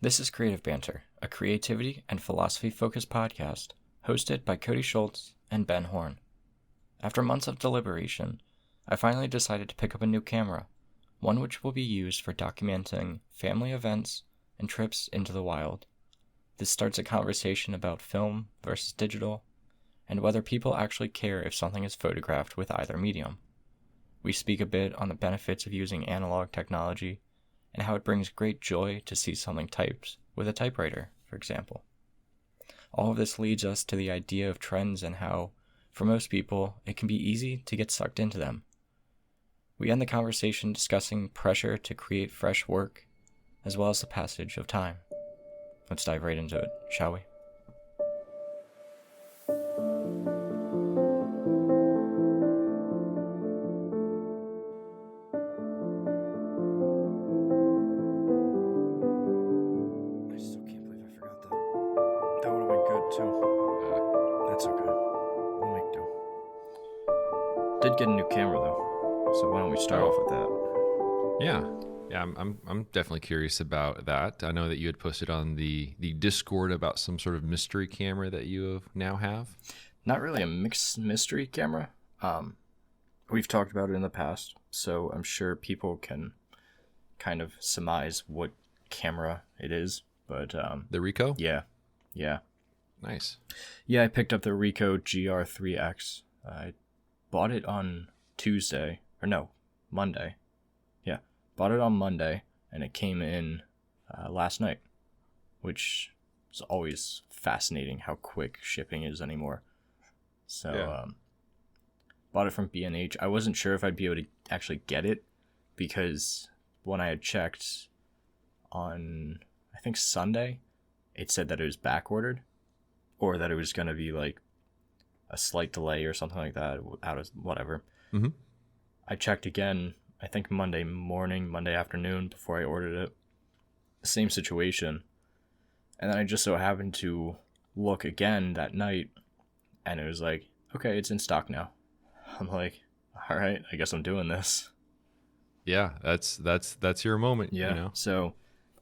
This is Creative Banter, a creativity and philosophy-focused podcast hosted by Cody Schultz and Ben Horn. After months of deliberation, I finally decided to pick up a new camera, one which will be used for documenting family events and trips into the wild. This starts a conversation about film versus digital, and whether people actually care if something is photographed with either medium. We speak a bit on the benefits of using analog technology, and how it brings great joy to see something typed with a typewriter, for example. All of this leads us to the idea of trends and how, for most people, it can be easy to get sucked into them. We end the conversation discussing pressure to create fresh work, as well as the passage of time. Let's dive right into it, shall we? I still can't believe I forgot that. That would have been good too. That's okay. We'll make do. Did get a new camera though, so why don't we start off with that? Yeah, I'm definitely curious about that. I know that you had posted on the Discord about some sort of mystery camera that you now have. Not really a mixed mystery camera. We've talked about it in the past, so I'm sure people can kind of surmise what camera it is. But The Ricoh? yeah. Nice. Yeah, I picked up the Ricoh GR3X. I bought it on Monday. Yeah, bought it on Monday, and it came in last night, which is always fascinating how quick shipping is anymore. So, bought it from B&H. I wasn't sure if I'd be able to actually get it, because when I had checked on, I think Sunday, it said that it was back ordered, or that it was going to be like a slight delay or something like that, out of whatever. Mm-hmm. I checked again, I think Monday afternoon before I ordered it. Same situation. And then I just so happened to look again that night, and it was like, okay, it's in stock now. I'm like, all right, I guess I'm doing this. Yeah, that's your moment. Yeah. You know? So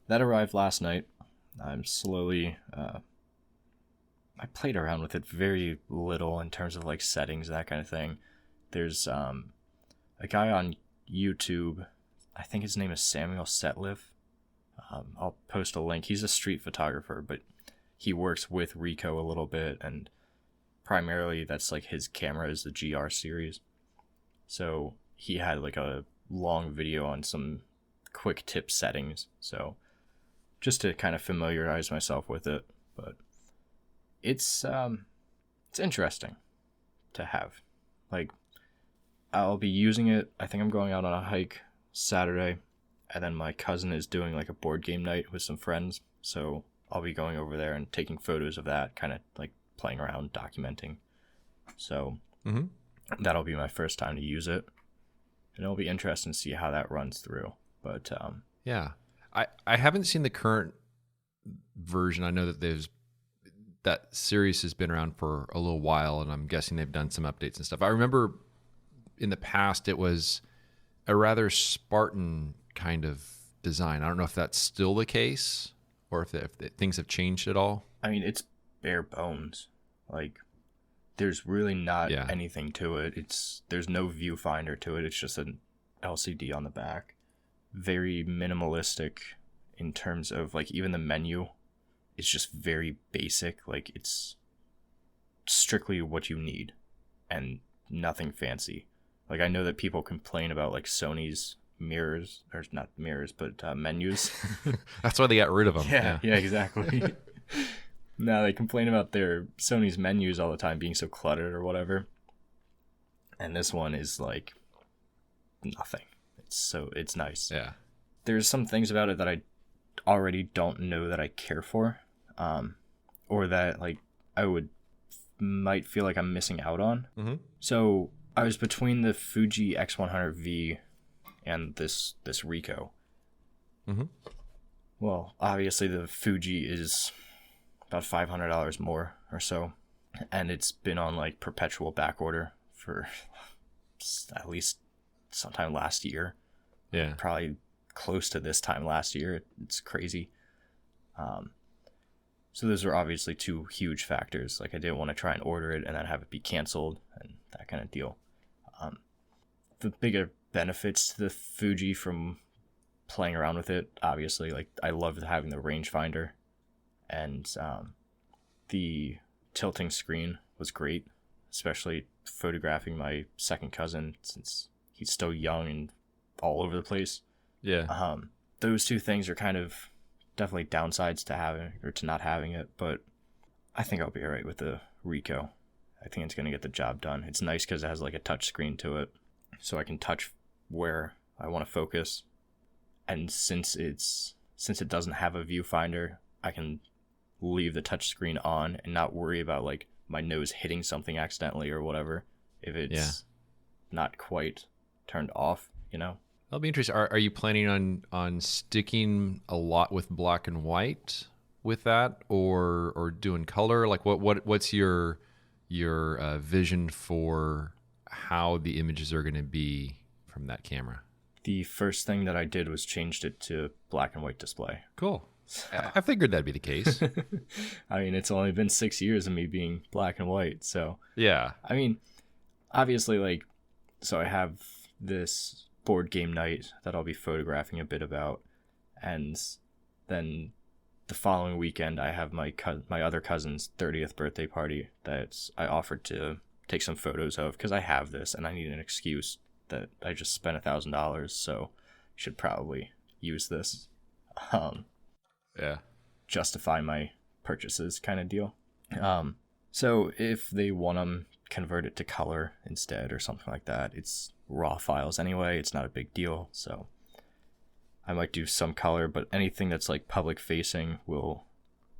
that arrived last night. I'm slowly, I played around with it very little in terms of like settings, that kind of thing. There's a guy on YouTube, I think his name is Samuel Setliff. I'll post a link. He's a street photographer, but he works with Ricoh a little bit, and primarily that's like his camera is the GR series. So he had like a long video on some quick tip settings, so just to kind of familiarize myself with it. But it's interesting to have. Like, I'll be using it. I think I'm going out on a hike Saturday, and then my cousin is doing like a board game night with some friends, so I'll be going over there and taking photos of that, kind of like playing around, documenting. So that'll be my first time to use it, and it'll be interesting to see how that runs through. But Yeah. I haven't seen the current version. I know that that series has been around for a little while, and I'm guessing they've done some updates and stuff. I remember in the past it was a rather Spartan kind of design. I don't know if that's still the case, or if things have changed at all. I mean, it's bare bones. Like, there's really not anything to it. There's no viewfinder to it. It's just an LCD on the back. Very minimalistic in terms of like even the menu is just very basic. Like, it's strictly what you need and nothing fancy. Like, I know that people complain about like Sony's mirrors, or not mirrors, but menus. That's why they got rid of them. Yeah, exactly. No, they complain about their Sony's menus all the time being so cluttered or whatever. And this one is like nothing. It's nice. Yeah. There's some things about it that I already don't know that I care for, or that like might feel like I'm missing out on. Mm-hmm. So I was between the Fuji X100V and this Ricoh. Mm-hmm. Well, obviously the Fuji is about $500 more or so, and it's been on like perpetual back order for at least sometime last year. Yeah. Probably close to this time last year. It's crazy. So those are obviously two huge factors. Like I didn't want to try and order it and then have it be canceled and that kind of deal. The bigger benefits to the Fuji from playing around with it, obviously, like I loved having the rangefinder, and the tilting screen was great, especially photographing my second cousin since he's still young and all over the place. Yeah. Those two things are kind of definitely downsides to having or to not having it, but I think I'll be all right with the Ricoh. I think it's going to get the job done. It's nice because it has like a touch screen to it, so I can touch where I want to focus. And since it doesn't have a viewfinder, I can leave the touch screen on and not worry about like my nose hitting something accidentally or whatever if it's not quite turned off, you know? That'll be interesting. Are you planning on sticking a lot with black and white with that, or doing color? Like what's your vision for how the images are going to be from that camera? The first thing that I did was changed it to black and white display. Cool. I figured that'd be the case. I mean, it's only been 6 years of me being black and white, so Yeah. I mean, obviously, like, so I have this board game night that I'll be photographing a bit about, and then the following weekend I have my other cousin's 30th birthday party that I offered to take some photos of because I have this and I need an excuse that I just spent $1,000, so I should probably use this. Yeah. Justify my purchases kind of deal. So if they want to convert it to color instead or something like that, it's raw files anyway. It's not a big deal. So I might do some color, but anything that's like public facing will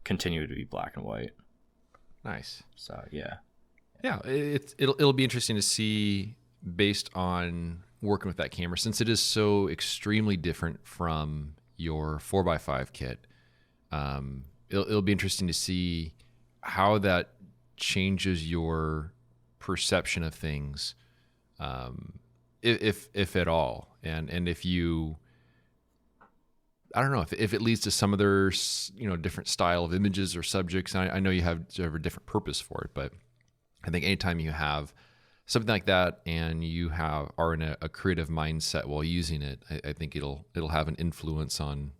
continue to be black and white. Nice. So yeah. Yeah, it'll be interesting to see based on working with that camera, since it is so extremely different from your 4x5 kit. It'll be interesting to see how that changes your perception of things, if at all, and if you, I don't know, if it leads to some other different style of images or subjects. I know you have a different purpose for it, but I think anytime you have something like that and you are in a creative mindset while using it, I think it'll have an influence on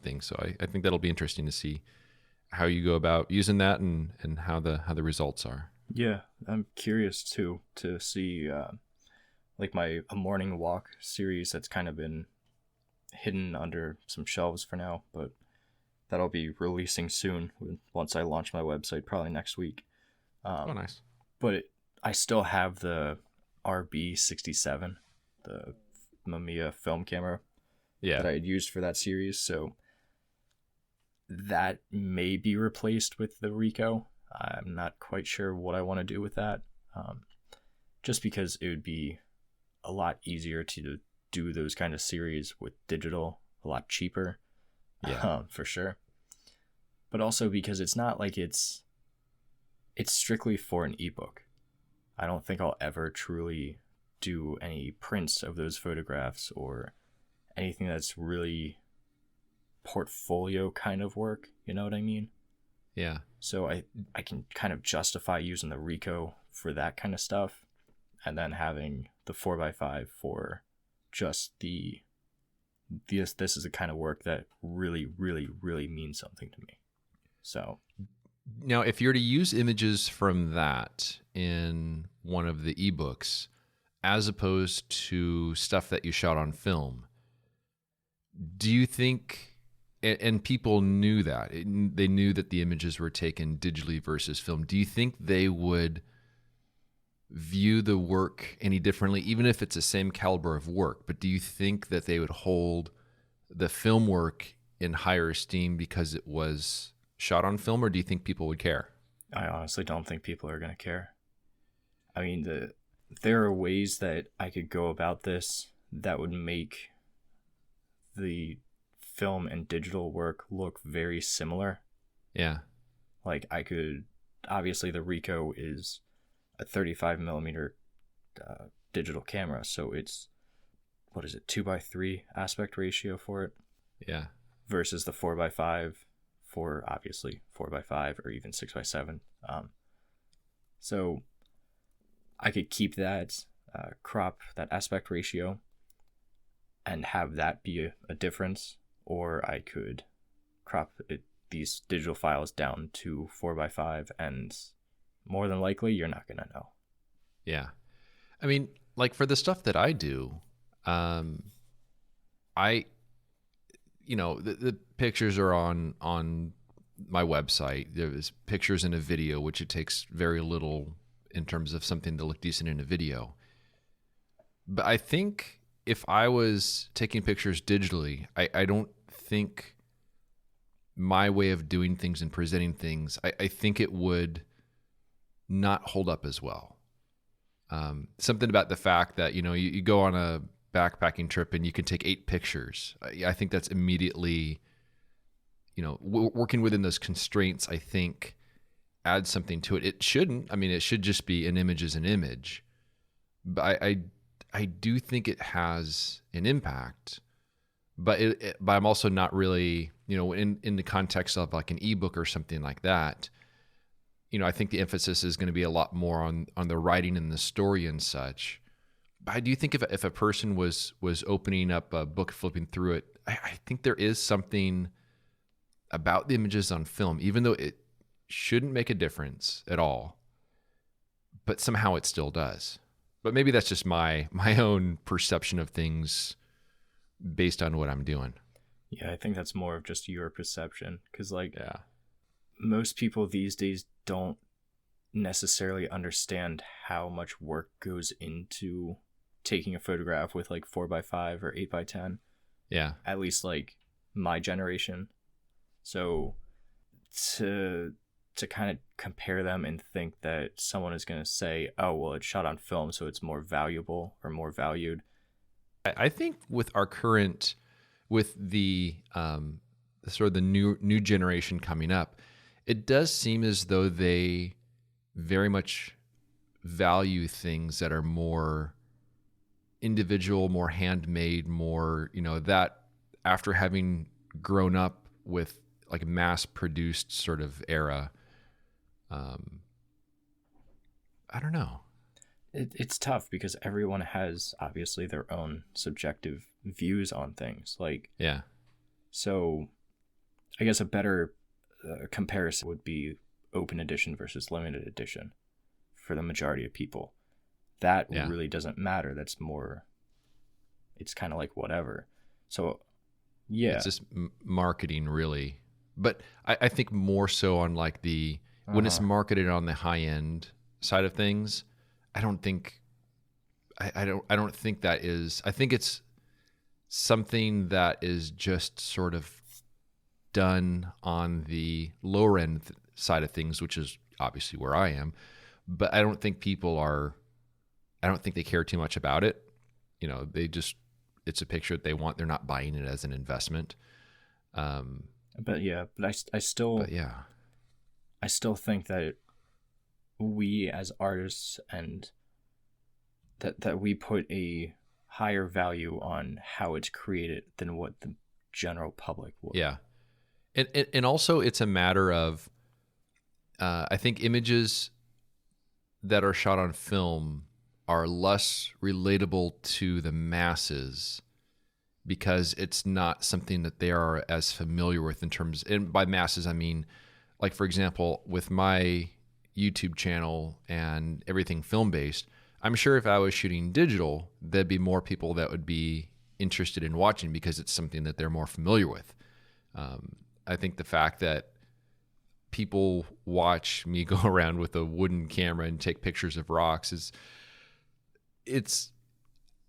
things. So I think that'll be interesting to see how you go about using that and how the results are. Yeah, I'm curious too to see like a morning walk series that's kind of been hidden under some shelves for now, but that'll be releasing soon once I launch my website, probably next week. Oh, nice. But I still have the RB67, the Mamiya film camera that I had used for that series, so that may be replaced with the Ricoh. I'm not quite sure what I want to do with that, just because it would be a lot easier to do those kind of series with digital, a lot cheaper, for sure. But also because it's not like it's strictly for an ebook. I don't think I'll ever truly do any prints of those photographs or anything that's really portfolio kind of work, you know what I mean? Yeah. So I can kind of justify using the Ricoh for that kind of stuff, and then having the 4x5 for just this is the kind of work that really, really, really means something to me. So now, if you're to use images from that in one of the ebooks, as opposed to stuff that you shot on film, do you think, and people knew that, they knew that the images were taken digitally versus film, do you think they would view the work any differently, even if it's the same caliber of work? But do you think that they would hold the film work in higher esteem because it was shot on film, or do you think people would care? I honestly don't think people are going to care. I mean, there are ways that I could go about this that would make the film and digital work look very similar. Yeah. Like obviously the Ricoh is a 35 millimeter digital camera, so it's, 2:3 aspect ratio for it. Yeah. Versus the 4x5 for obviously 4x5 or even 6x7. So I could keep that crop, that aspect ratio, and have that be a difference, or I could crop these digital files down to 4x5, and more than likely you're not going to know. Yeah. I mean, like for the stuff that I do, I, the pictures are on my website. There's pictures in a video, which it takes very little in terms of something to look decent in a video. But I think if I was taking pictures digitally, I don't think my way of doing things and presenting things, I think it would not hold up as well. Something about the fact that, you go on a backpacking trip and you can take 8 pictures. I think that's immediately, working within those constraints, I think adds something to it. It shouldn't. I mean, it should just be an image is an image. But I do think it has an impact. But but I'm also not really, in the context of like an ebook or something like that. I think the emphasis is going to be a lot more on the writing and the story and such. But I do think if a person was opening up a book, flipping through it, I think there is something about the images on film, even though it shouldn't make a difference at all, but somehow it still does. But maybe that's just my own perception of things based on what I'm doing. Yeah, I think that's more of just your perception, because most people these days don't necessarily understand how much work goes into taking a photograph with like 4x5 or 8x10. Yeah. At least like my generation. So to kind of compare them and think that someone is going to say, oh, well, it's shot on film, so it's more valuable or more valued. I think with the sort of the new generation coming up, it does seem as though they very much value things that are more individual, more handmade, more, that after having grown up with like mass-produced sort of era, I don't know. It's tough because everyone has obviously their own subjective views on things. Yeah. So I guess a better comparison would be open edition versus limited edition for the majority of people. That really doesn't matter. That's more, it's kind of like whatever. So yeah. It's just marketing really. But I think more so on like when it's marketed on the high end side of things, I don't think that is. I think it's something that is just sort of done on the lower end side of things, which is obviously where I am. But I don't think I don't think they care too much about it. It's a picture that they want. They're not buying it as an investment. But I still think that we as artists and that we put a higher value on how it's created than what the general public would. Yeah. And also it's a matter of, I think images that are shot on film are less relatable to the masses because it's not something that they are as familiar with in terms, and by masses, I mean, like, for example, with my YouTube channel and everything film-based, I'm sure if I was shooting digital, there'd be more people that would be interested in watching because it's something that they're more familiar with. I think the fact that people watch me go around with a wooden camera and take pictures of rocks it's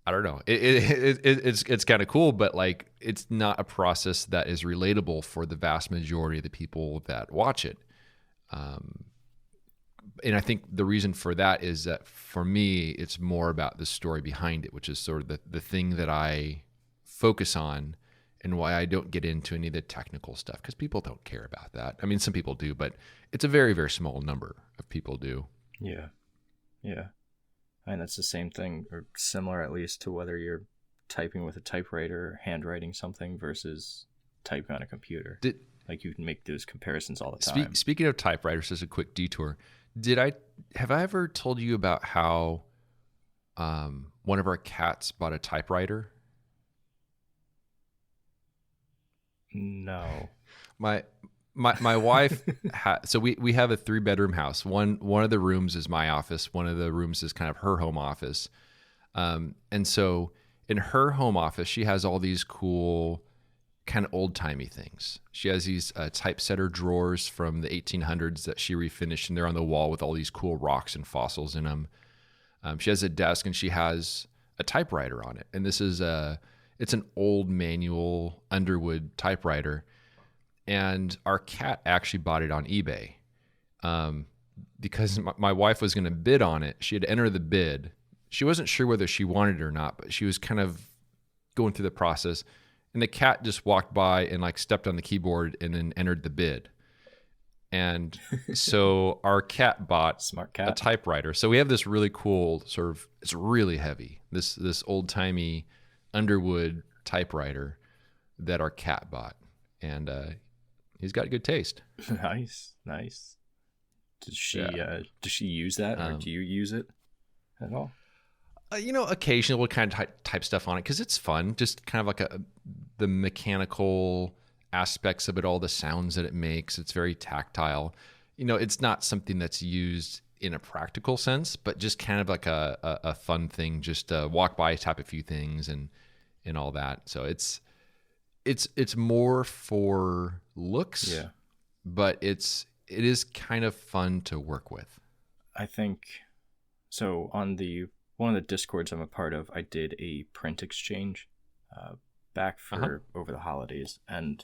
I don't know. It's kind of cool, but like it's not a process that is relatable for the vast majority of the people that watch it. And I think the reason for that is that for me, it's more about the story behind it, which is sort of the thing that I focus on and why I don't get into any of the technical stuff because people don't care about that. I mean, some people do, but it's a very, very small number of people do. Yeah. Yeah. And that's the same thing, or similar at least, to whether you're typing with a typewriter or handwriting something versus typing on a computer. Like you can make those comparisons all the time. Speaking of typewriters, as a quick detour, have I ever told you about how one of our cats bought a typewriter? No. My wife so we have a 3-bedroom house. One of the rooms is my office. One of the rooms is kind of her home office. And so in her home office, she has all these cool kind of old timey things. She has these typesetter drawers from the 1800s that she refinished, and they're on the wall with all these cool rocks and fossils in them. She has a desk and she has a typewriter on it. And this is it's an old manual Underwood typewriter. And our cat actually bought it on eBay because my wife was going to bid on it. She had entered the bid. She wasn't sure whether she wanted it or not, but she was kind of going through the process. And the cat just walked by and like stepped on the keyboard and then entered the bid. And so our cat bought Smart cat. a typewriter. So we have this really cool sort of, it's really heavy, this old timey Underwood typewriter that our cat bought. And he's got good taste. Nice. Does she use that, or do you use it at all? Occasionally we'll kind of type stuff on it because it's fun. Just kind of like the mechanical aspects of it, all the sounds that it makes. It's very tactile. It's not something that's used in a practical sense, but just kind of like a fun thing. Just walk by, tap a few things, and all that. So it's more for looks, yeah. But it is kind of fun to work with. I think so. On one of the Discords I'm a part of, I did a print exchange back for over the holidays, and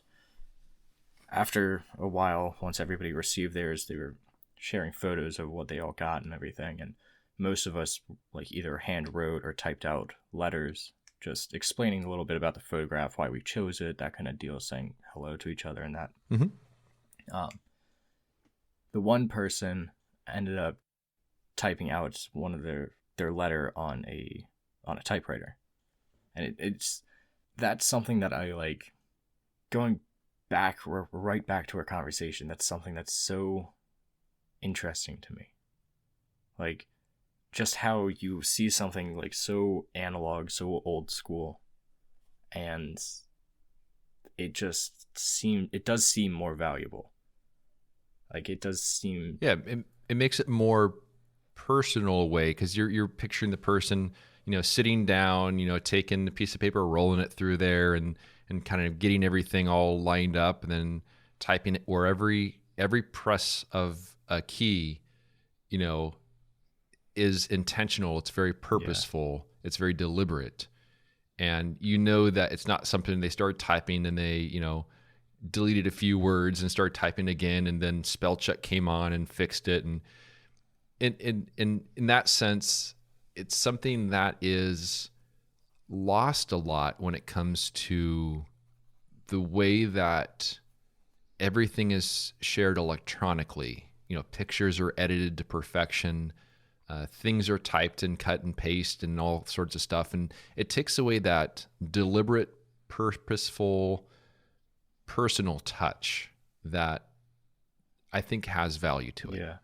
after a while, once everybody received theirs, they were sharing photos of what they all got and everything, and most of us like either hand wrote or typed out letters just explaining a little bit about the photograph, why we chose it, that kind of deal, saying hello to each other and that. Mm-hmm. The one person ended up typing out one of their letter on a typewriter, and that's something that I like. Going back, right back to our conversation, that's something that's so interesting to me. Like, just how you see something like so analog, so old school, and it does seem more valuable. Like, it does seem... Yeah, it makes it more personal way, because you're picturing the person, sitting down, taking a piece of paper, rolling it through there, and kind of getting everything all lined up, and then typing it where every press of a key, is intentional. It's very purposeful. Yeah. It's very deliberate. And that it's not something they start typing and they, deleted a few words and started typing again, and then spell check came on and fixed it. And in that sense, it's something that is lost a lot when it comes to the way that everything is shared electronically. Pictures are edited to perfection. Things are typed and cut and paste and all sorts of stuff. And it takes away that deliberate, purposeful, personal touch that I think has value to it. Yeah.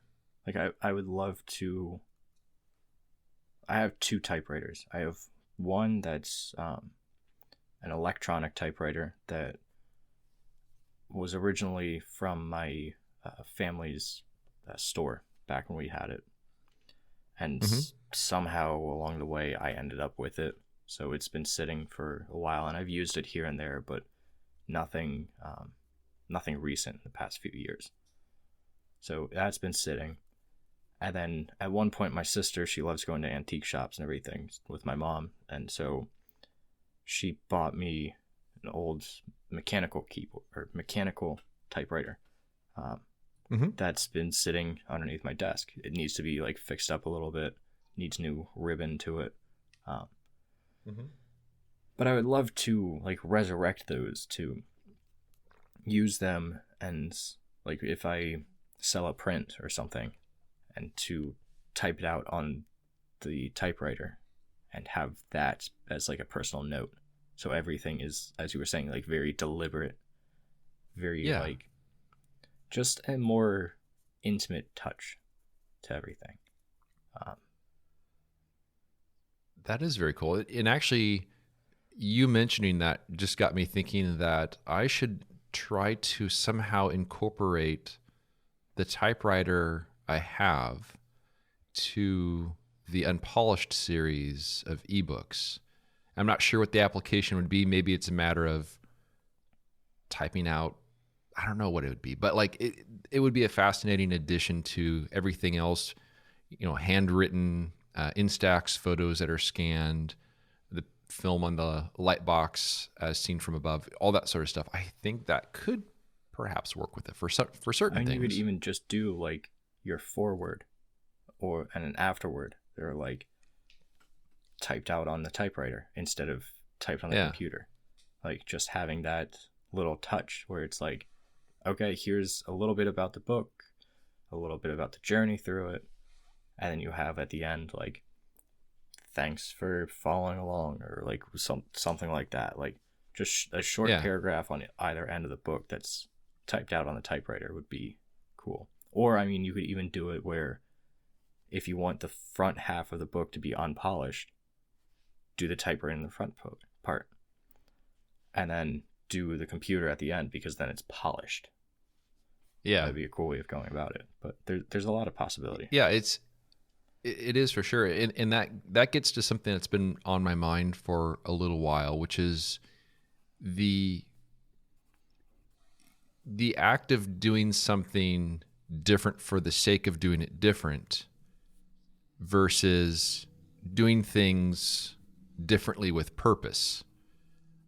Like I would love to... I have 2 typewriters. I have one that's an electronic typewriter that was originally from my family's store back when we had it. And somehow along the way, I ended up with it. So it's been sitting for a while, and I've used it here and there, but nothing recent in the past few years. So that's been sitting. And then at one point, my sister, she loves going to antique shops and everything with my mom. And so she bought me an old mechanical keyboard or mechanical typewriter. That's been sitting underneath my desk. It needs to be like fixed up a little bit, needs new ribbon to it. But I would love to like resurrect those, to use them, and like if I sell a print or something, and to type it out on the typewriter and have that as like a personal note. So everything is, as you were saying, like very deliberate, very like just a more intimate touch to everything. That is very cool. And actually, you mentioning that just got me thinking that I should try to somehow incorporate the typewriter I have to the Unpolished series of ebooks. I'm not sure what the application would be. Maybe it's a matter of typing out, I don't know what it would be, but like it would be a fascinating addition to everything else, handwritten, Instax photos that are scanned, the film on the light box as seen from above, all that sort of stuff. I think that could perhaps work with it for certain And things. you could even just do like your forward and an afterward. They're like typed out on the typewriter instead of typed on the computer. Like just having that little touch where it's like, okay, here's a little bit about the book, a little bit about the journey through it, and then you have at the end like, thanks for following along, or like something like that. Like just a short paragraph on either end of the book that's typed out on the typewriter would be cool. Or I mean, you could even do it where if you want the front half of the book to be unpolished, do the typewriter in the front part, and then do the computer at the end, because then it's polished. Yeah, that'd be a cool way of going about it. But there's a lot of possibility. Yeah, it is for sure, and that gets to something that's been on my mind for a little while, which is the act of doing something different for the sake of doing it different versus doing things differently with purpose.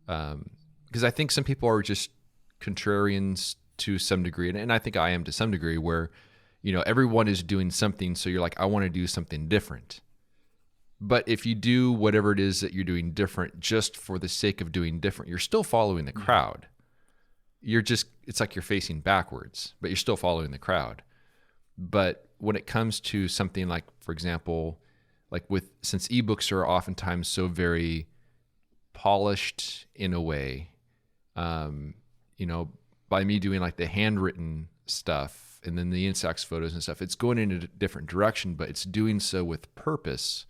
Because I think some people are just contrarians to some degree, and I think I am to some degree, where everyone is doing something, so you're like, I want to do something different. But if you do whatever it is that you're doing different just for the sake of doing different, you're still following the crowd. It's like you're facing backwards, but you're still following the crowd. But when it comes to something like, for example, like since ebooks are oftentimes so very polished in a way, by me doing like the handwritten stuff and then the Instax photos and stuff, it's going in a different direction, but it's doing so with purpose,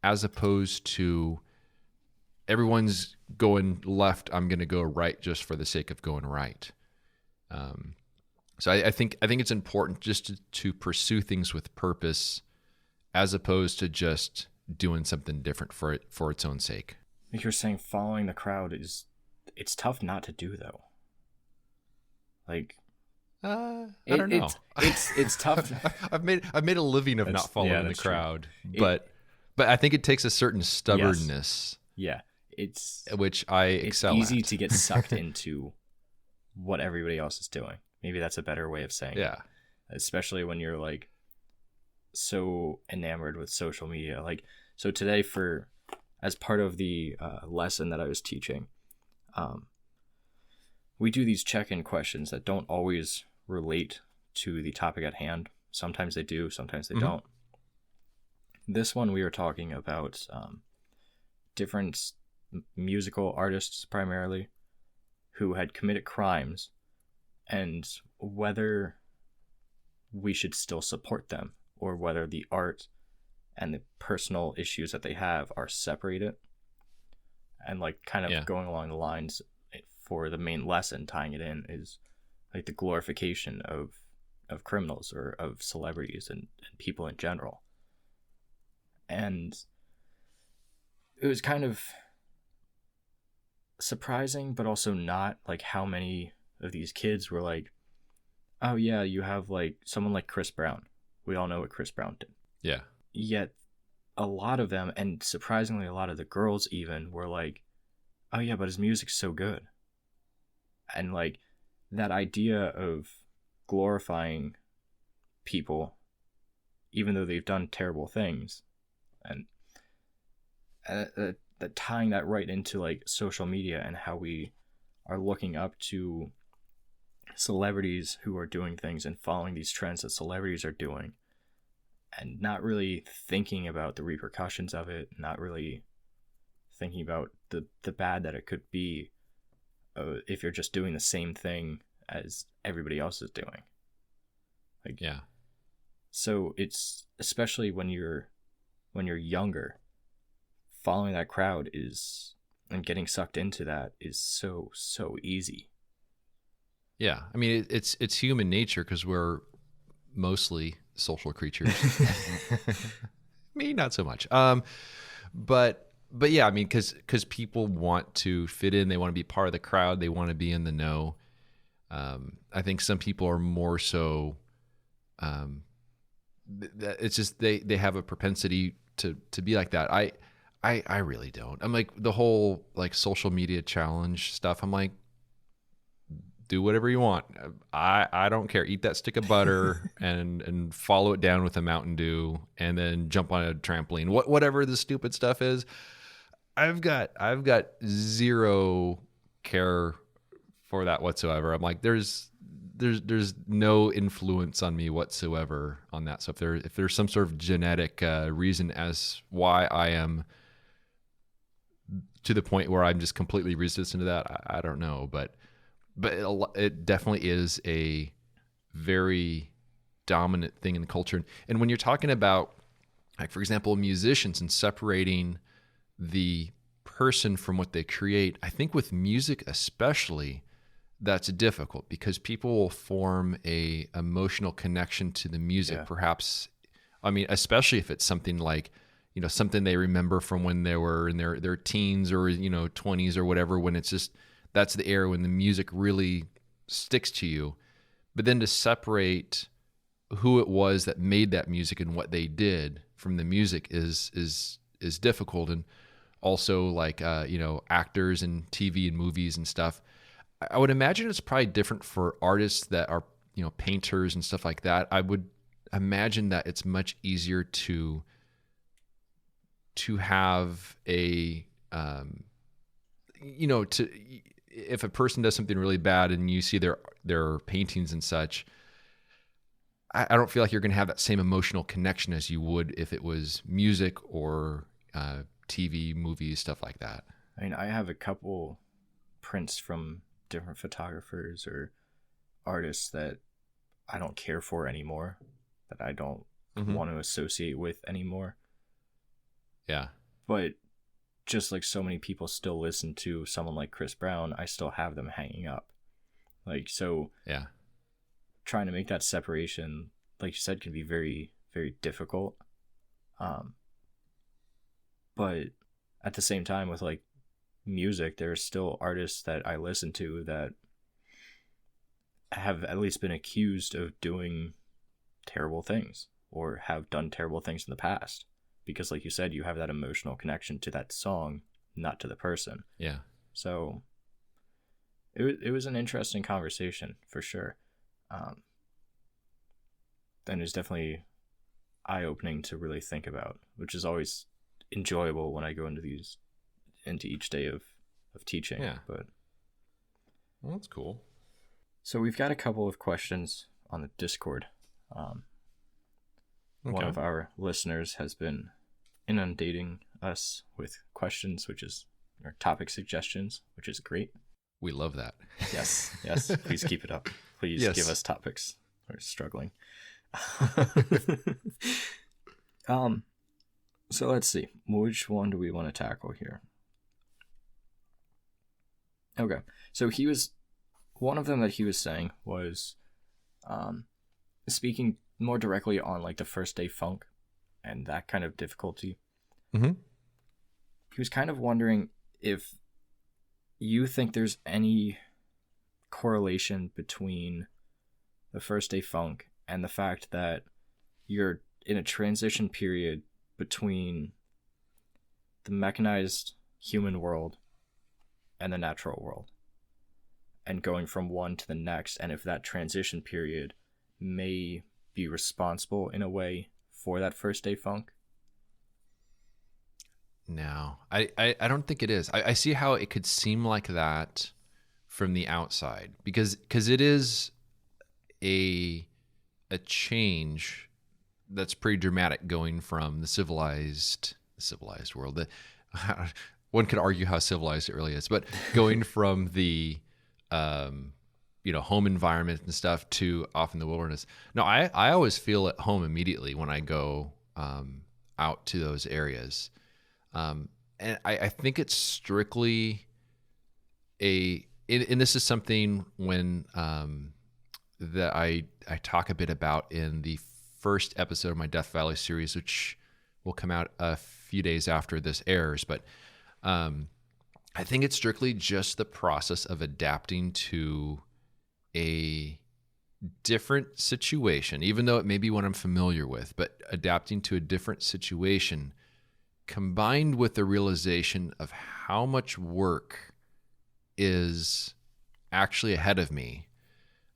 as opposed to everyone's going left, I'm going to go right just for the sake of going right. So I think it's important just to pursue things with purpose, as opposed to just doing something different for its own sake. Like you're saying, following the crowd it's tough not to do, though. Like, I don't know. It's tough. I've made a living of not following the crowd, but I think it takes a certain stubbornness. Yes. Yeah, it's which I excel. It's easy at. to get sucked into what everybody else is doing. Maybe that's a better way of saying it. Especially when you're like so enamored with social media. Like, so today, as part of the lesson that I was teaching, we do these check-in questions that don't always relate to the topic at hand. Sometimes they do, sometimes they don't. This one we were talking about different musical artists primarily who had committed crimes, and whether we should still support them, or whether the art and the personal issues that they have are separated. And like kind of going along the lines for the main lesson, tying it in, is like the glorification of criminals or of celebrities and people in general. And it was kind of surprising, but also not, like how many of these kids were like, oh yeah, you have like someone like Chris Brown. We all know what Chris Brown did. Yeah. Yet a lot of them, and surprisingly a lot of the girls even, were like, oh yeah, but his music's so good. And like that idea of glorifying people even though they've done terrible things, and tying that right into like social media and how we are looking up to celebrities who are doing things and following these trends that celebrities are doing, and not really thinking about the repercussions of it, not really thinking about the bad that it could be if you're just doing the same thing as everybody else is doing. Like, Yeah. so it's, especially when you're younger, following that crowd is, and getting sucked into that is so easy. Yeah. I mean, it's human nature because we're mostly social creatures. Me, not so much. But yeah, I mean, because people want to fit in, they want to be part of the crowd, they want to be in the know. I think some people are more so. It's just they have a propensity to be like that. I really don't. I'm like the whole like social media challenge stuff. I'm like, do whatever you want. I don't care. Eat that stick of butter and follow it down with a Mountain Dew and then jump on a trampoline. Whatever the stupid stuff is. I've got zero care for that whatsoever. I'm like, there's no influence on me whatsoever on that. So if there's some sort of genetic reason as why I am to the point where I'm just completely resistant to that, I don't know. But it definitely is a very dominant thing in culture. And when you're talking about, like, for example, musicians and separating the person from what they create, I think with music especially, that's difficult because people will form a emotional connection to the music. Yeah. Perhaps, I mean, especially if it's something like, something they remember from when they were in their teens or 20s or whatever, when it's just, that's the era when the music really sticks to you. But then to separate who it was that made that music and what they did from the music is difficult. And also, like actors and TV and movies and stuff, I would imagine it's probably different for artists that are painters and stuff like that. I would imagine that it's much easier to have a if a person does something really bad and you see their paintings and such, I don't feel like you're going to have that same emotional connection as you would if it was music or TV, movies, stuff like that. I mean, I have a couple prints from different photographers or artists that I don't care for anymore, that I don't want to associate with anymore. Yeah. But just like so many people still listen to someone like Chris Brown, I still have them hanging up. Like, so yeah, trying to make that separation, like you said, can be very, very difficult. But at the same time, with like music, there are still artists that I listen to that have at least been accused of doing terrible things or have done terrible things in the past. Because like you said, you have that emotional connection to that song, not to the person. Yeah. So it was an interesting conversation for sure. And it's definitely eye-opening to really think about, which is always enjoyable when I go into each day of teaching. Yeah. But well, that's cool. So we've got a couple of questions on the Discord. One of our listeners has been inundating us with questions, or topic suggestions, which is great. We love that. Yes. Please keep it up. Please give us topics. We're struggling. So let's see. Which one do we want to tackle here? Okay. So one of them that he was saying was speaking more directly on like the first day funk and that kind of difficulty. Mm-hmm. He was kind of wondering if you think there's any correlation between the first day funk and the fact that you're in a transition period between the mechanized human world and the natural world, and going from one to the next, and if that transition period may be responsible in a way for that first day funk. No, I don't think it is. I see how it could seem like that from the outside because it is a change that's pretty dramatic, going from the civilized world. One could argue how civilized it really is, but going from the home environment and stuff to off in the wilderness. No, I always feel at home immediately when I go out to those areas. And I think it's strictly and this is something when that I talk a bit about in the first episode of my Death Valley series, which will come out a few days after this airs. But I think it's strictly just the process of adapting to a different situation, even though it may be one I'm familiar with, but adapting to a different situation combined with the realization of how much work is actually ahead of me.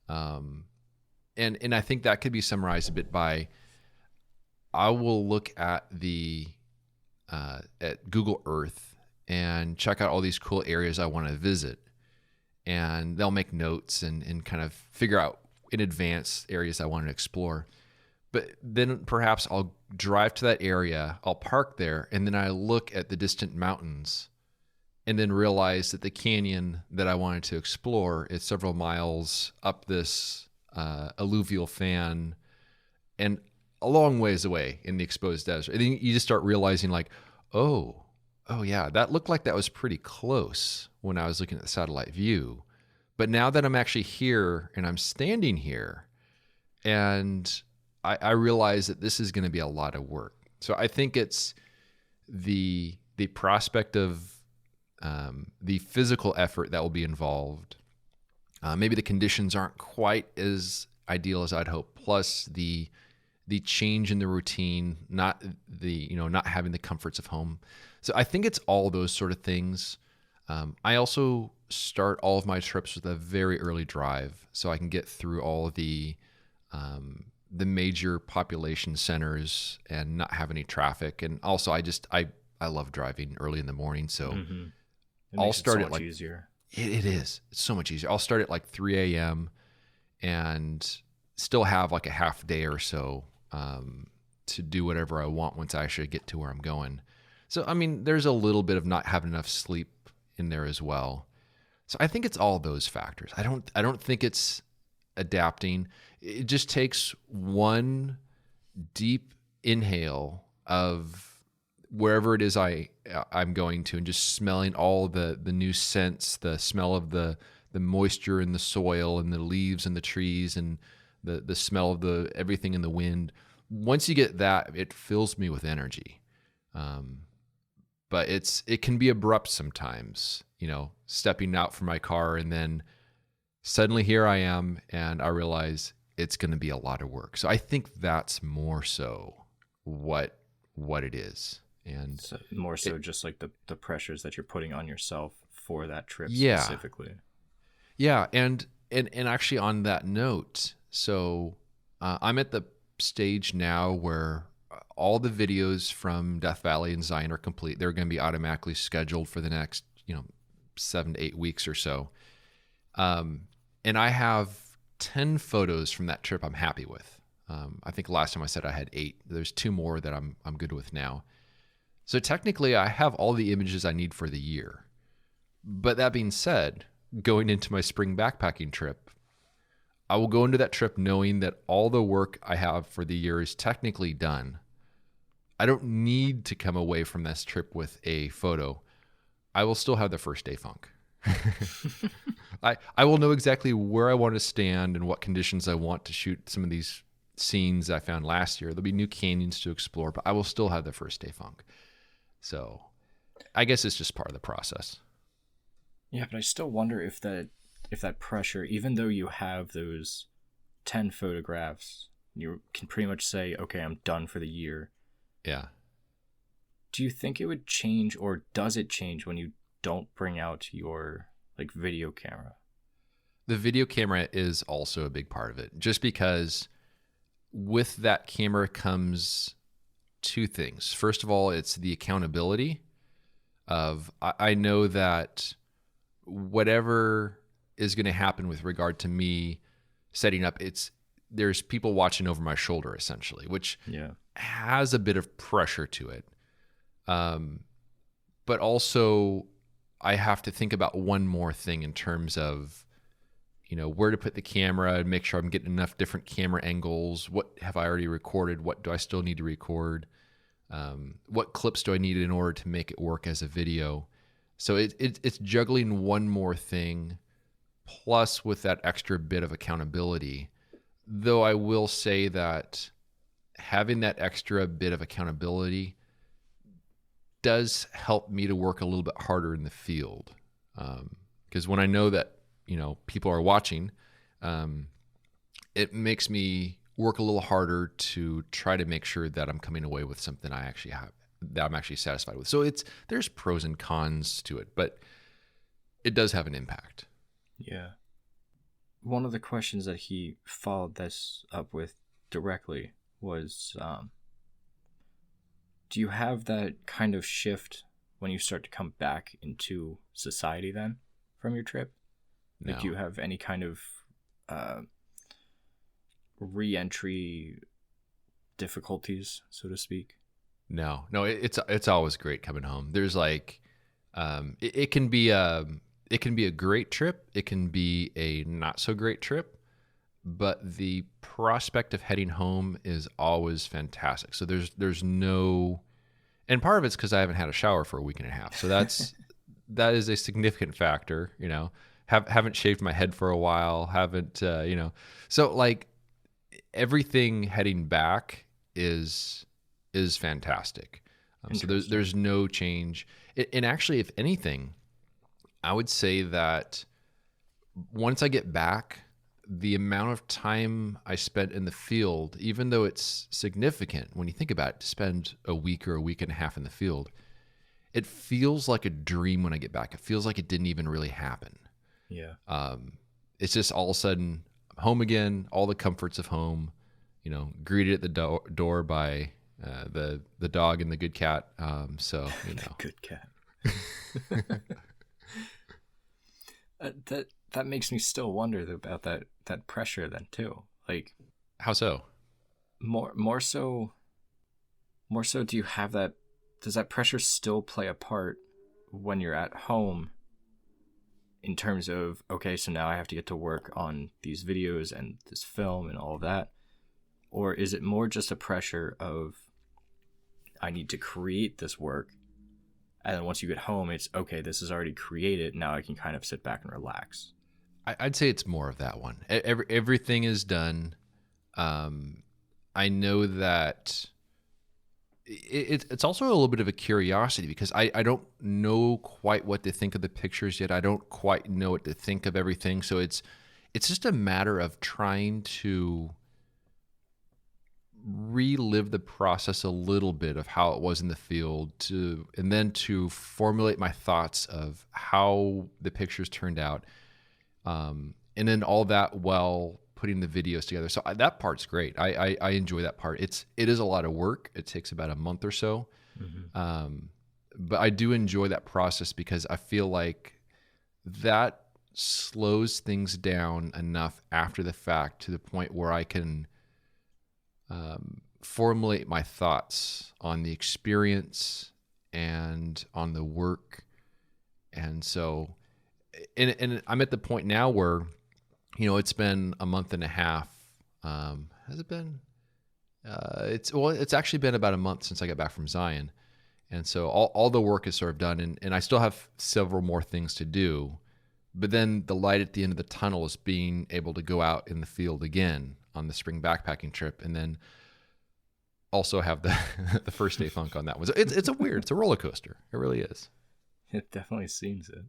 And I think that could be summarized a bit by, I will look at at Google Earth and check out all these cool areas I want to visit. And they'll make notes and kind of figure out in advance areas I want to explore. But then perhaps I'll drive to that area, I'll park there, and then I look at the distant mountains and then realize that the canyon that I wanted to explore is several miles up this alluvial fan and a long ways away in the exposed desert. And then you just start realizing like, oh yeah, that looked like that was pretty close when I was looking at the satellite view. But now that I'm actually here and I'm standing here, and I realize that this is going to be a lot of work. So I think it's the prospect of the physical effort that will be involved. Maybe the conditions aren't quite as ideal as I'd hope. Plus the change in the routine, not having the comforts of home. So I think it's all those sort of things. I also start all of my trips with a very early drive, so I can get through all of the major population centers and not have any traffic. And also, I love driving early in the morning, so I'll start it so much easier. It is. It's so much easier. I'll start at like 3 a.m. and still have like a half day or so to do whatever I want once I actually get to where I'm going. So, I mean, there's a little bit of not having enough sleep in there as well. So I think it's all those factors. I don't think it's adapting. It just takes one deep inhale of wherever it is I'm going to, and just smelling all the new scents, the smell of the moisture in the soil and the leaves and the trees and the smell of everything in the wind. Once you get that, it fills me with energy. But it can be abrupt sometimes, stepping out from my car and then suddenly here I am and I realize it's going to be a lot of work. So I think that's more so what it is. And so more so just like the pressures that you're putting on yourself for that trip specifically. Yeah. And actually on that note, so I'm at the stage now where all the videos from Death Valley and Zion are complete. They're going to be automatically scheduled for the next, 7 to 8 weeks or so. And I have 10 photos from that trip I'm happy with. I think last time I said I had 8. There's 2 more that I'm good with now. So technically I have all the images I need for the year. But that being said, going into my spring backpacking trip, I will go into that trip knowing that all the work I have for the year is technically done. I don't need to come away from this trip with a photo. I will still have the first day funk. I will know exactly where I want to stand and what conditions I want to shoot some of these scenes I found last year. There'll be new canyons to explore, but I will still have the first day funk. So I guess it's just part of the process. Yeah, but I still wonder if that pressure, even though you have those 10 photographs, you can pretty much say, okay, I'm done for the year. Yeah. Do you think it would change, or does it change when you don't bring out your video camera? The video camera is also a big part of it, just because with that camera comes 2 things. First of all, it's the accountability of, I know that whatever is going to happen with regard to me setting up, there's people watching over my shoulder essentially, which has a bit of pressure to it. But also I have to think about one more thing in terms of where to put the camera and make sure I'm getting enough different camera angles. What have I already recorded? What do I still need to record? What clips do I need in order to make it work as a video? So it's juggling one more thing, plus with that extra bit of accountability. Though I will say that having that extra bit of accountability does help me to work a little bit harder in the field. Because when I know that, people are watching, it makes me work a little harder to try to make sure that I'm coming away with something that I'm actually satisfied with. So there's pros and cons to it, but it does have an impact. Yeah. One of the questions that he followed this up with directly was, do you have that kind of shift when you start to come back into society then from your trip? Like, No. do you have any kind of re-entry difficulties, so to speak? No, it's always great coming home. There's like, it can be a great trip. It can be a not so great trip, but the prospect of heading home is always fantastic. So there's no, and part of it's because I haven't had a shower for a week and a half. So that is a significant factor. Haven't shaved my head for a while. Haven't So like everything heading back is fantastic. So there's no change. And actually, if anything, I would say that once I get back, the amount of time I spent in the field, even though it's significant when you think about it, to spend a week or a week and a half in the field, it feels like a dream when I get back. It feels like it didn't even really happen. Yeah. It's just all of a sudden I'm home again, all the comforts of home, greeted at the door by the dog and the good cat. So, The good cat. That makes me still wonder about that pressure then too. Like, how so? More so do you have that, does that pressure still play a part when you're at home in terms of, okay, so now I have to get to work on these videos and this film and all of that? Or is it more just a pressure of, I need to create this work, and then once you get home, it's, okay, this is already created, now I can kind of sit back and relax? I'd say it's more of that one. Everything is done. I know that it's also a little bit of a curiosity because I don't know quite what to think of the pictures yet. I don't quite know what to think of everything. So it's just a matter of trying to relive the process a little bit of how it was in the field, and then to formulate my thoughts of how the pictures turned out. And then all that while putting the videos together. So that part's great. I enjoy that part. It is a lot of work. It takes about a month or so. Mm-hmm. But I do enjoy that process because I feel like that slows things down enough after the fact to the point where I can formulate my thoughts on the experience and on the work. And so, and I'm at the point now where, it's been a month and a half. Has it been? It's actually been about a month since I got back from Zion. And so all the work is sort of done, and I still have several more things to do. But then the light at the end of the tunnel is being able to go out in the field again on the spring backpacking trip, and then also have the the first day funk on that one. So it's a roller coaster. It really is. It definitely seems it.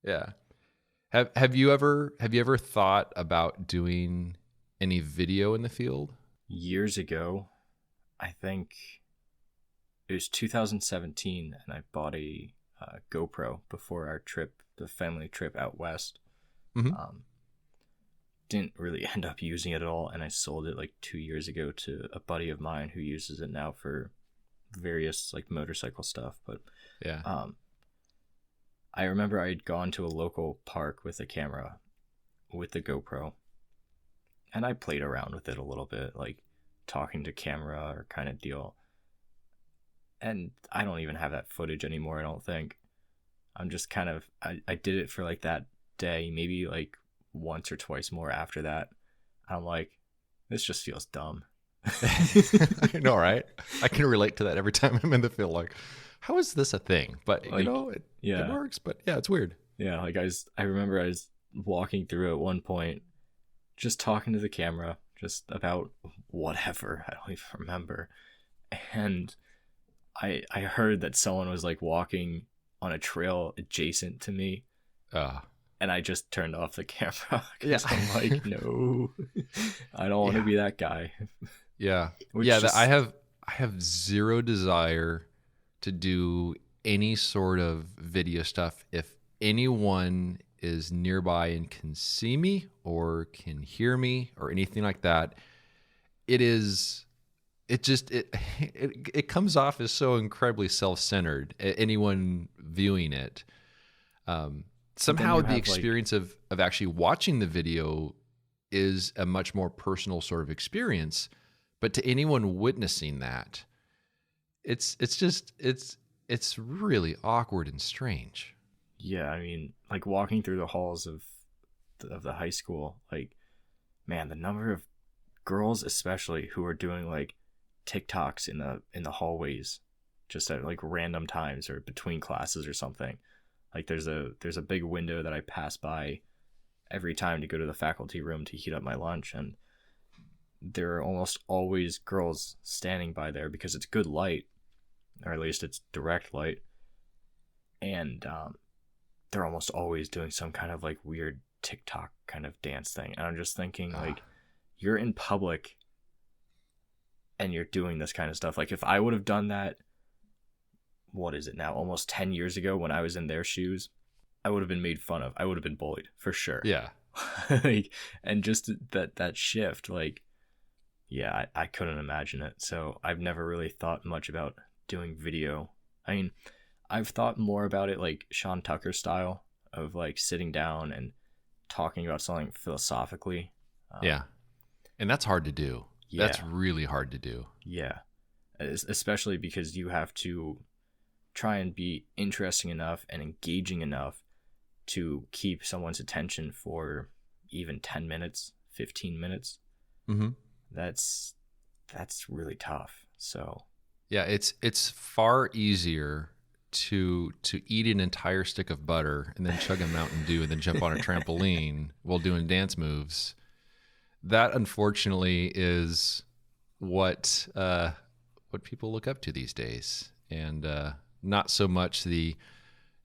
Yeah. Have you ever thought about doing any video in the field? Years ago, I think it was 2017, and I bought a GoPro before our trip, the family trip out west. Mm-hmm. Didn't really end up using it at all, and I sold it like 2 years ago to a buddy of mine who uses it now for various like motorcycle stuff. But yeah, I remember I had gone to a local park with a camera with the GoPro, and I played around with it a little bit, like talking to camera or kind of deal. And I don't even have that footage anymore, I don't think. I'm just kind of, I did it for like that day, maybe like once or twice more after that. I'm like, this just feels dumb. I know, right? I can relate to that every time I'm in the field. Like, how is this a thing? But Like, it works. But yeah, it's weird. Yeah, like I remember I was walking through at one point, just talking to the camera, just about whatever. I don't even remember. And I heard that someone was like walking on a trail adjacent to me, Uh, and I just turned off the camera yeah. because I'm like, no, I don't want to Yeah. be that guy. Yeah. Which Yeah. just, I have zero desire to do any sort of video stuff. If anyone is nearby and can see me or can hear me or anything like that, it is it just it comes off as so incredibly self-centered. Anyone viewing it, but then somehow you the have like, experience of actually watching the video is a much more personal sort of experience. But to anyone witnessing that, it's really awkward and strange. yeah, I mean, like walking through the halls of the high school, like, man, the number of girls especially who are doing like TikToks in the hallways just at like random times or between classes or something. Like there's a big window that I pass by every time to go to the faculty room to heat up my lunch, and there are almost always girls standing by there because it's good light, or at least it's direct light, and they're almost always doing some kind of like weird TikTok kind of dance thing. And I'm just thinking, like, you're in public and you're doing this kind of stuff. Like, if I would have done that, what is it now, almost 10 years ago when I was in their shoes, I would have been made fun of. I would have been bullied for sure. Yeah. Like, and just that shift, like, yeah, I couldn't imagine it. So I've never really thought much about doing video. I mean, I've thought more about it like Sean Tucker style of like sitting down and talking about something philosophically. Yeah. And that's hard to do. Yeah. That's really hard to do. Yeah. Especially because you have to try and be interesting enough and engaging enough to keep someone's attention for even 10 minutes, 15 minutes. Mm-hmm. That's really tough. So yeah, it's far easier to eat an entire stick of butter and then chug a Mountain Dew and then jump on a trampoline while doing dance moves. That unfortunately is what people look up to these days, and not so much the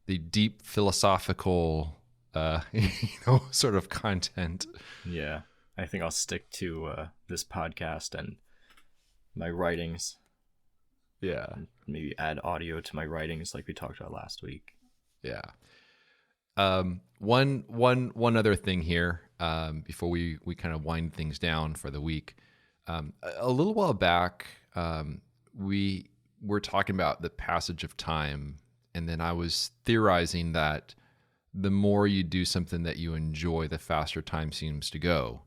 deep philosophical sort of content. yeah, I think I'll stick to this podcast and my writings. Yeah. Maybe add audio to my writings like we talked about last week. Yeah. One other thing here, before we kind of wind things down for the week. A little while back, we were talking about the passage of time, and then I was theorizing that the more you do something that you enjoy, the faster time seems to go.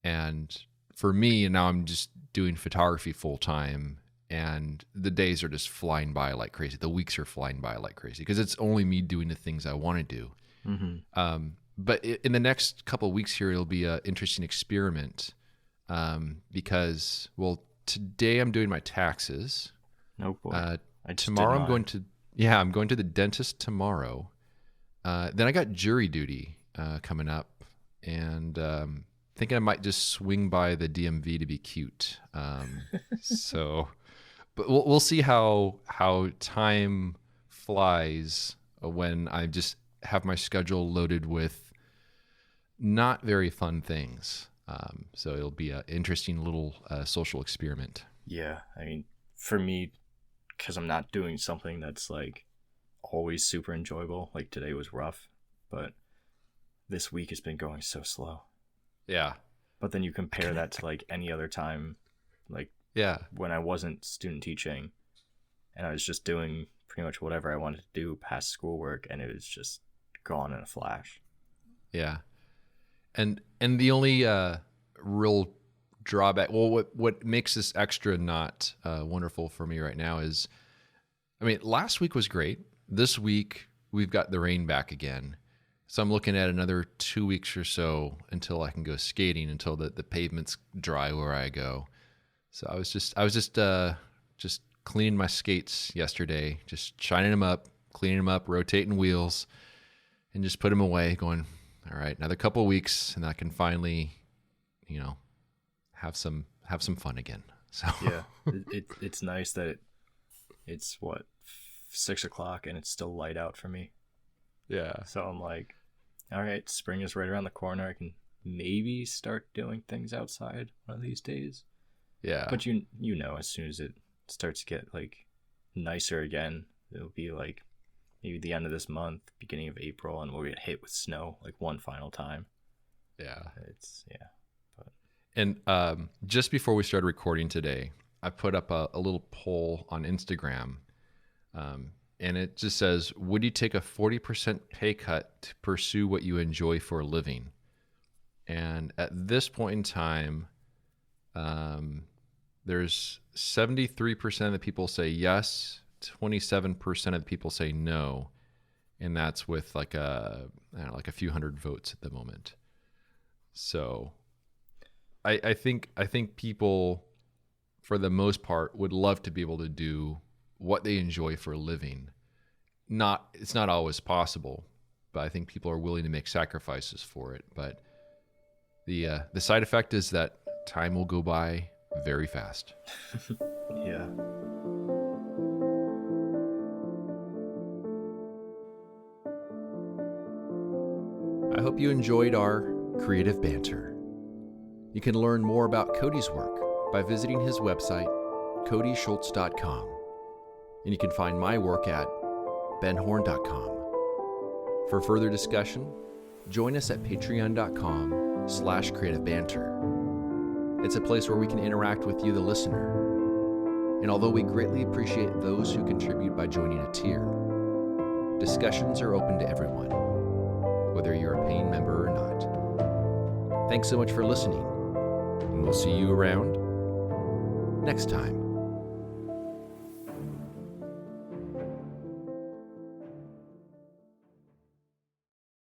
And for me, now I'm just doing photography full time, and the days are just flying by like crazy. The weeks are flying by like crazy because it's only me doing the things I want to do. Mm-hmm. But in the next couple of weeks here, it'll be an interesting experiment, because, well, today I'm doing my taxes. Oh boy. Tomorrow I'm going to the dentist tomorrow. Then I got jury duty coming up, and thinking I might just swing by the DMV to be cute. So, but we'll see how time flies when I just have my schedule loaded with not very fun things. So it'll be an interesting little social experiment. Yeah, I mean, for me, because I'm not doing something that's like always super enjoyable. Like today was rough, but this week has been going so slow. Yeah. But then you compare that to like any other time, like when I wasn't student teaching and I was just doing pretty much whatever I wanted to do past schoolwork, and it was just gone in a flash. Yeah. And the only real drawback, well, what makes this extra not wonderful for me right now is, I mean, last week was great. This week we've got the rain back again. So I'm looking at another 2 weeks or so until I can go skating, until the pavement's dry where I go. So I was just cleaning my skates yesterday, just shining them up, cleaning them up, rotating wheels, and just put them away, going, all right, another couple of weeks, and I can finally, have some fun again. So Yeah, it's nice that it's what 6 o'clock and it's still light out for me. yeah. So I'm like, all right, spring is right around the corner. I can maybe start doing things outside one of these days. Yeah. But as soon as it starts to get like nicer again, it'll be like maybe the end of this month, beginning of April, and we'll get hit with snow like one final time. Yeah. But And just before we started recording today, I put up a little poll on Instagram, and it just says, would you take a 40% pay cut to pursue what you enjoy for a living? And at this point in time, there's 73% of the people say yes, 27% of the people say no, and that's with like a few hundred votes at the moment. So I think people, for the most part, would love to be able to do what they enjoy for a living. It's not always possible, but I think people are willing to make sacrifices for it. But the side effect is that time will go by very fast. yeah. I hope you enjoyed our creative banter. You can learn more about Cody's work by visiting his website, codyschultz.com. And you can find my work at benhorn.com. For further discussion, join us at patreon.com/creativebanter. It's a place where we can interact with you, the listener. And although we greatly appreciate those who contribute by joining a tier, discussions are open to everyone, whether you're a paying member or not. Thanks so much for listening, and we'll see you around next time.